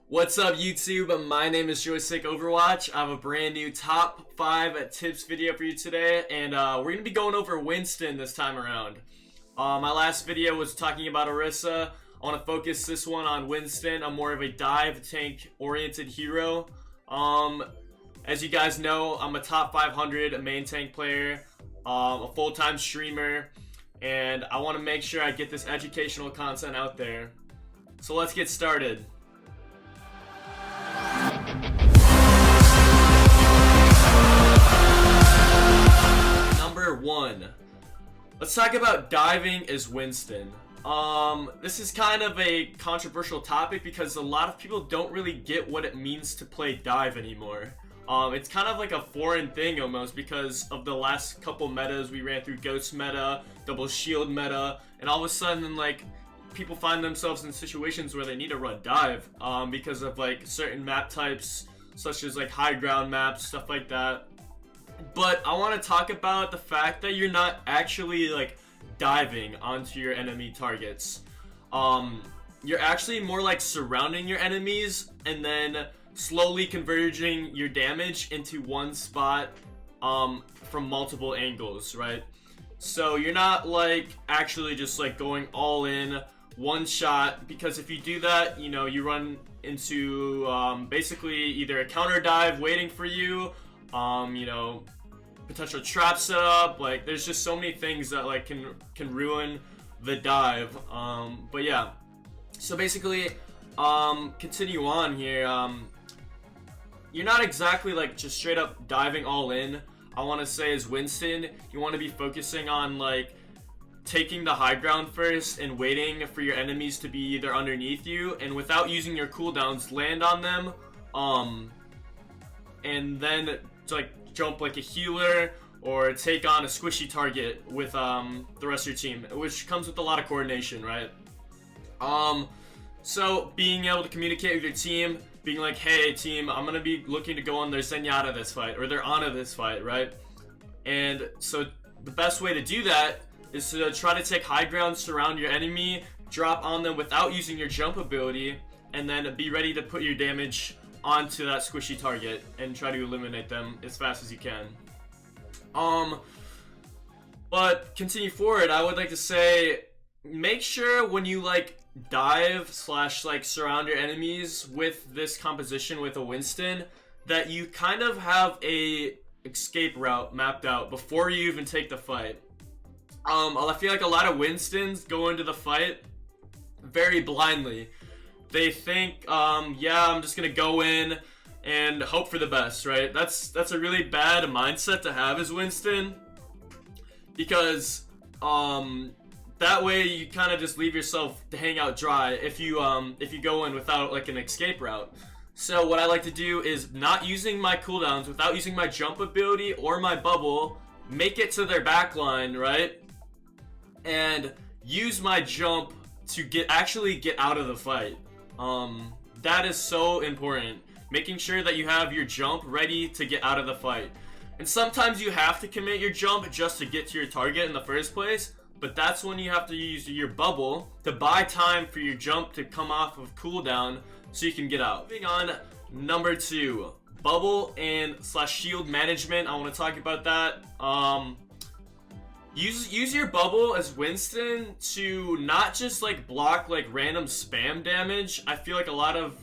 What's up YouTube? My name is Joystick Overwatch. I have a brand new top 5 tips video for you today, and we're going to be going over Winston this time around. My last video was talking about Orisa. I want to focus this one on Winston. I'm more of a dive tank oriented hero. As you guys know, I'm a top 500 main tank player, a full-time streamer, and I want to make sure I get this educational content out there. So let's get started. Number 1. Let's talk about diving as Winston. This is kind of a controversial topic because a lot of people don't really get what it means to play dive anymore. It's kind of like a foreign thing almost because of the last couple metas we ran through. Ghost meta, double shield meta, and all of a sudden like people find themselves in situations where they need to run dive because of like certain map types such as like high ground maps, stuff like that. But I want to talk about the fact that you're not actually like diving onto your enemy targets. You're actually more like surrounding your enemies and then slowly converging your damage into one spot from multiple angles, right? So you're not like actually just like going all in one shot, because if you do that, you know, you run into basically either a counter dive waiting for you, you know, potential trap setup. Like there's just so many things that like can ruin the dive. But yeah, so basically continue on here. You're not exactly like just straight up diving all in. I want to say as Winston, you want to be focusing on like taking the high ground first and waiting for your enemies to be either underneath you and without using your cooldowns land on them, and then to like jump like a healer or take on a squishy target with the rest of your team, which comes with a lot of coordination, right? So being able to communicate with your team, being like, hey team, I'm gonna be looking to go on their Zenyatta this fight or their Ana this fight, right? And so the best way to do that is to try to take high ground, surround your enemy, drop on them without using your jump ability, and then be ready to put your damage onto that squishy target and try to eliminate them as fast as you can. But continue forward, I would like to say, make sure when you like dive slash like surround your enemies with this composition with a Winston, that you kind of have a escape route mapped out before you even take the fight. I feel like a lot of Winstons go into the fight very blindly. They think, yeah, I'm just gonna go in and hope for the best, right? That's a really bad mindset to have as Winston, because that way you kind of just leave yourself to hang out dry if you go in without like an escape route. So what I like to do is not using my cooldowns, without using my jump ability or my bubble, make it to their backline, right? And use my jump to actually get out of the fight. That is so important. Making sure that you have your jump ready to get out of the fight. And sometimes you have to commit your jump just to get to your target in the first place, but that's when you have to use your bubble to buy time for your jump to come off of cooldown so you can get out. Moving on, number 2, bubble and slash shield management. I want to talk about that. Use your bubble as Winston to not just like block like random spam damage. I feel like a lot of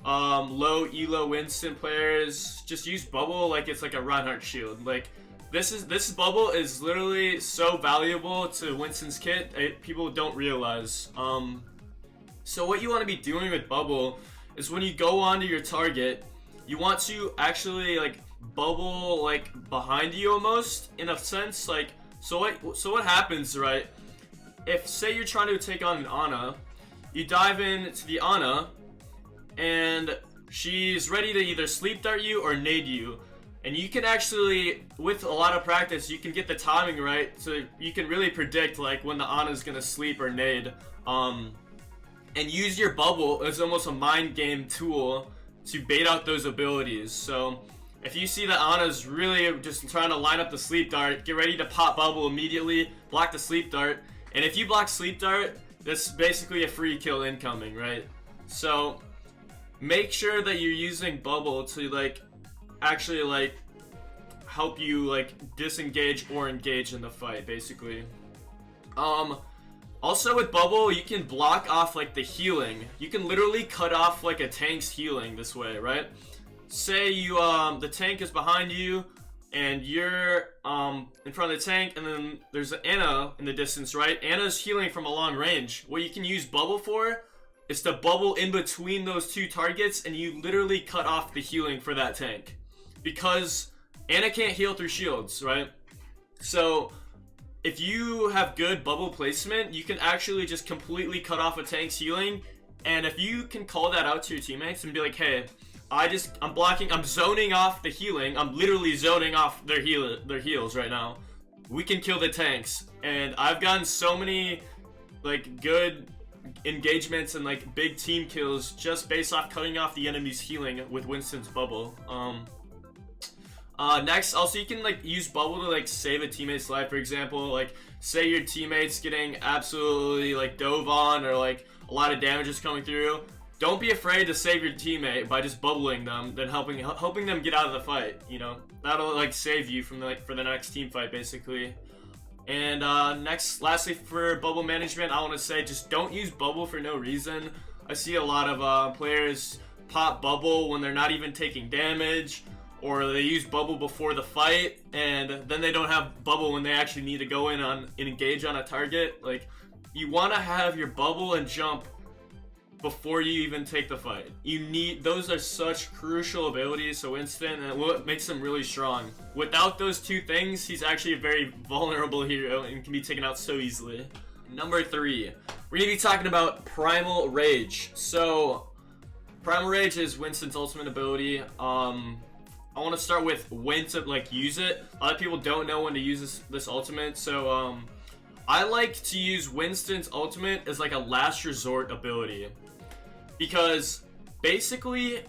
low elo Winston players just use bubble like it's like a Reinhardt shield. Like this bubble is literally so valuable to Winston's kit, people don't realize. So what you want to be doing with bubble is when you go onto your target, you want to actually like bubble like behind you almost, in a sense. Like so what happens, right? If say you're trying to take on an Ana, you dive into the Ana and she's ready to either sleep dart you or nade you. And you can actually, with a lot of practice, you can get the timing right, so you can really predict like when the Ana's gonna sleep or nade. And use your bubble as almost a mind game tool to bait out those abilities. So if you see that Ana's really just trying to line up the sleep dart, get ready to pop bubble immediately, block the sleep dart. And if you block sleep dart, that's basically a free kill incoming, right? So make sure that you're using bubble to like actually like help you like disengage or engage in the fight, basically. Also with bubble, you can block off like the healing. You can literally cut off like a tank's healing this way, right? Say you the tank is behind you and you're in front of the tank, and then there's an Anna in the distance, right? Anna's healing from a long range. What you can use bubble for is to bubble in between those two targets, and you literally cut off the healing for that tank, because Anna can't heal through shields, right? So if you have good bubble placement, you can actually just completely cut off a tank's healing. And if you can call that out to your teammates and be like, hey, I'm blocking, I'm zoning off the healing, I'm literally zoning off their heals right now, we can kill the tanks. And I've gotten so many like good engagements and like big team kills just based off cutting off the enemy's healing with Winston's bubble. Next, also you can like use bubble to like save a teammate's life. For example, like say your teammate's getting absolutely like dove on, or like a lot of damage is coming through. Don't be afraid to save your teammate by just bubbling them, then helping them get out of the fight. You know, that'll like save you from for the next team fight, basically. And lastly, for bubble management, I want to say just don't use bubble for no reason. I see a lot of players pop bubble when they're not even taking damage, or they use bubble before the fight, and then they don't have bubble when they actually need to go in and engage on a target. Like, you want to have your bubble and jump before you even take the fight. Those are such crucial abilities to Winston, and what makes him really strong. Without those two things, he's actually a very vulnerable hero and can be taken out so easily. Number 3, we're gonna be talking about Primal Rage. So, Primal Rage is Winston's ultimate ability. I want to start with when to like use it. A lot of people don't know when to use this ultimate, so I like to use Winston's ultimate as like a last resort ability, because basically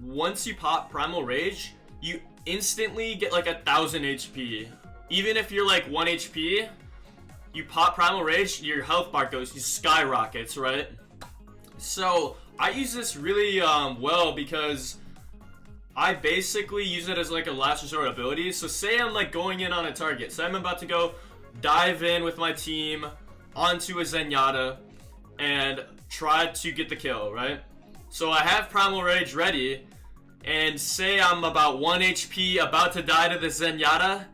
once you pop Primal Rage, you instantly get like 1000 HP. Even if you're like 1 HP, you pop Primal Rage, your health bar skyrockets, right? So I use this really well, because I basically use it as like a last resort ability. So say I'm like going in on a target. Say I'm about to go dive in with my team onto a Zenyatta and try to get the kill, right? So I have Primal Rage ready, and say I'm about 1 HP about to die to the Zenyatta.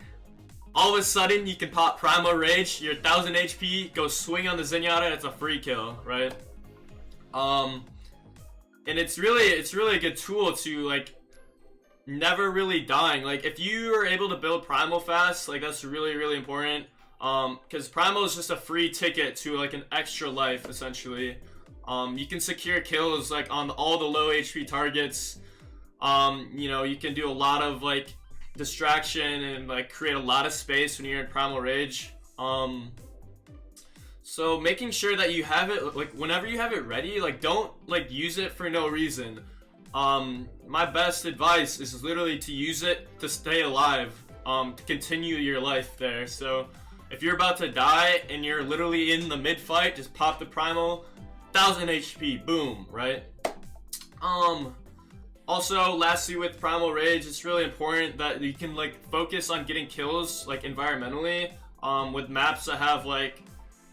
All of a sudden you can pop Primal Rage, you're 1000 HP, go swing on the Zenyatta, it's a free kill, right? And it's really a good tool to like never really dying. Like if you are able to build Primal fast, like that's really important, because Primal is just a free ticket to like an extra life, essentially. You can secure kills like on all the low HP targets. You know, you can do a lot of like distraction and like create a lot of space when you're in Primal Rage. So making sure that you have it, like whenever you have it ready, like don't like use it for no reason. My best advice is literally to use it to stay alive, to continue your life there. So if you're about to die and you're literally in the mid fight, just pop the Primal, 1000 HP, boom, right? Also, lastly, with Primal Rage, it's really important that you can like focus on getting kills like environmentally, with maps that have like,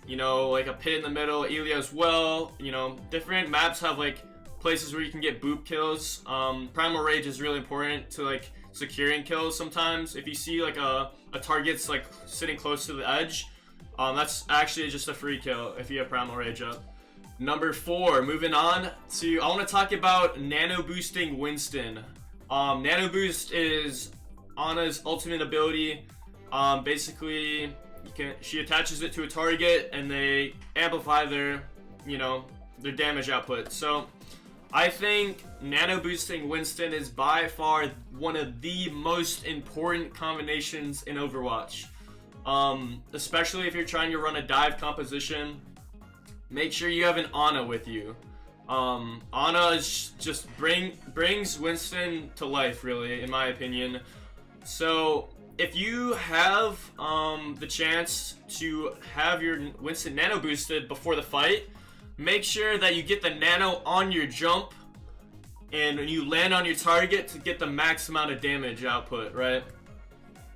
you know, like a pit in the middle, Elia as well. You know, different maps have like places where you can get boop kills. Primal Rage is really important to like securing kills sometimes. If you see like a target's like sitting close to the edge, that's actually just a free kill if you have Primal Rage up. Number 4, moving on to, I want to talk about Nano Boosting Winston. Nano Boost is Ana's ultimate ability. Basically, she attaches it to a target and they amplify their, you know, their damage output. So I think Nano Boosting Winston is by far one of the most important combinations in Overwatch. Especially if you're trying to run a dive composition, make sure you have an Ana with you. Ana is just brings Winston to life, really, in my opinion. So if you have the chance to have your Winston nano boosted before the fight, make sure that you get the nano on your jump and you land on your target to get the max amount of damage output, right?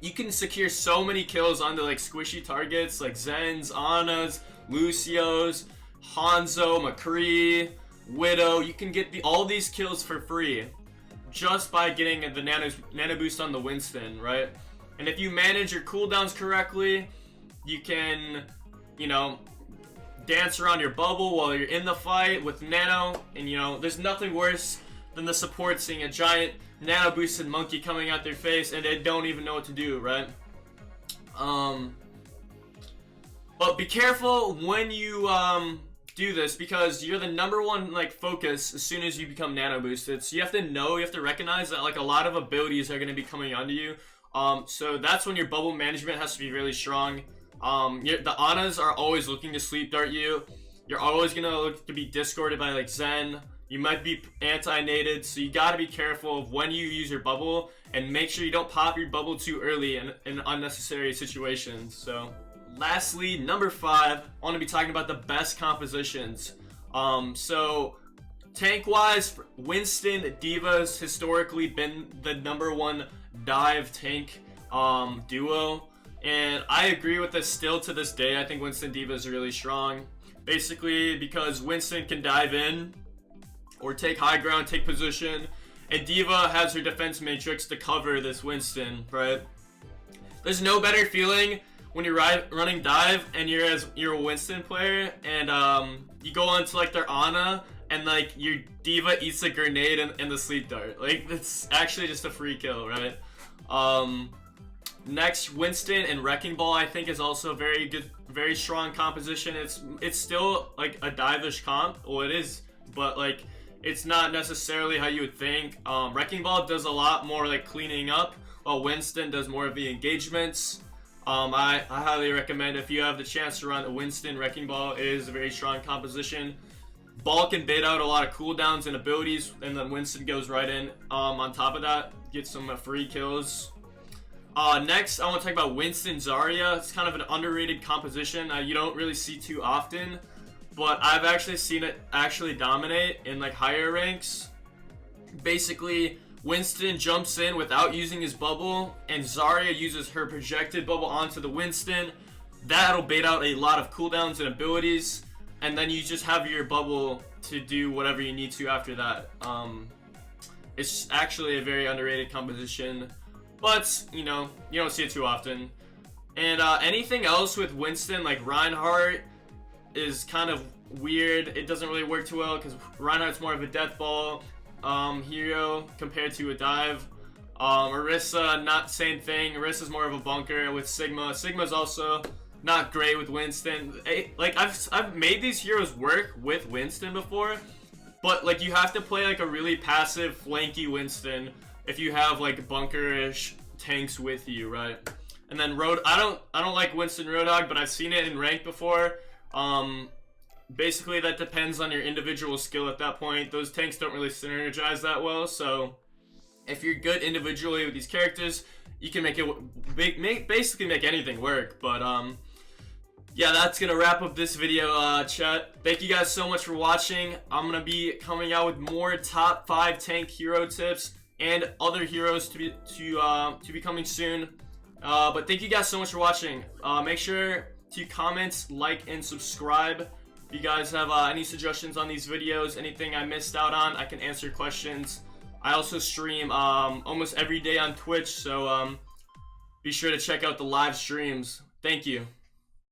You can secure so many kills onto like squishy targets like Zens, Anas, Lucios, Hanzo, McCree, Widow. You can get all these kills for free just by getting the nano boost on the Winston, right? And if you manage your cooldowns correctly, you can, you know, dance around your bubble while you're in the fight with nano. And you know, there's nothing worse than the support seeing a giant nano boosted monkey coming out their face and they don't even know what to do, right? But be careful when you do this, because you're the #1 like focus as soon as you become nano boosted. So you have to recognize that like a lot of abilities are going to be coming onto you. So that's when your bubble management has to be really strong. The Anas are always looking to sleep dart you. You're always going to look to be discorded by like Zen. You might be anti-nated, so you gotta be careful of when you use your bubble, and make sure you don't pop your bubble too early in unnecessary situations. So, lastly, number 5, I want to be talking about the best compositions. So, tank-wise, Winston, D.Va's historically been the #1 dive tank duo, and I agree with this still to this day. I think Winston D.Va is really strong, basically because Winston can dive in or take high ground, take position, and D.Va has her defense matrix to cover this Winston, right? There's no better feeling when you're running dive and you're a Winston player, and you go onto like their Ana, and like your D.Va eats a grenade and the sleep dart. Like, it's actually just a free kill, right? Next, Winston and Wrecking Ball I think is also a very good, very strong composition. It's still like a dive-ish comp. Well, it is, but like, it's not necessarily how you would think. Wrecking Ball does a lot more like cleaning up, while Winston does more of the engagements. I highly recommend, if you have the chance to run a Winston, Wrecking Ball. It is a very strong composition. Ball can bait out a lot of cooldowns and abilities, and then Winston goes right in. On top of that, get some free kills. Next, I want to talk about Winston Zarya. It's kind of an underrated composition you don't really see too often, but I've actually seen it actually dominate in like higher ranks. Basically, Winston jumps in without using his bubble, and Zarya uses her projected bubble onto the Winston. That'll bait out a lot of cooldowns and abilities, and then you just have your bubble to do whatever you need to after that. It's actually a very underrated composition, but you know, you don't see it too often. And anything else with Winston, like Reinhardt, is kind of weird. It doesn't really work too well because Reinhardt's more of a death ball hero compared to a dive. Orisa, not same thing. Orisa's more of a bunker with Sigma. Sigma's also not great with Winston. Like, I've made these heroes work with Winston before, but like, you have to play like a really passive flanky Winston if you have like bunker-ish tanks with you, right? And then I don't like Winston Roadhog, but I've seen it in ranked before. Basically that depends on your individual skill at that point. Those tanks don't really synergize that well, so if you're good individually with these characters, you can basically make anything work. But yeah, that's gonna wrap up this video, chat. Thank you guys so much for watching. I'm gonna be coming out with more top 5 tank hero tips and other heroes to be coming soon. But thank you guys so much for watching. Make sure to comment, like, and subscribe. If you guys have any suggestions on these videos, anything I missed out on, I can answer questions. I also stream almost every day on Twitch, so be sure to check out the live streams. Thank you.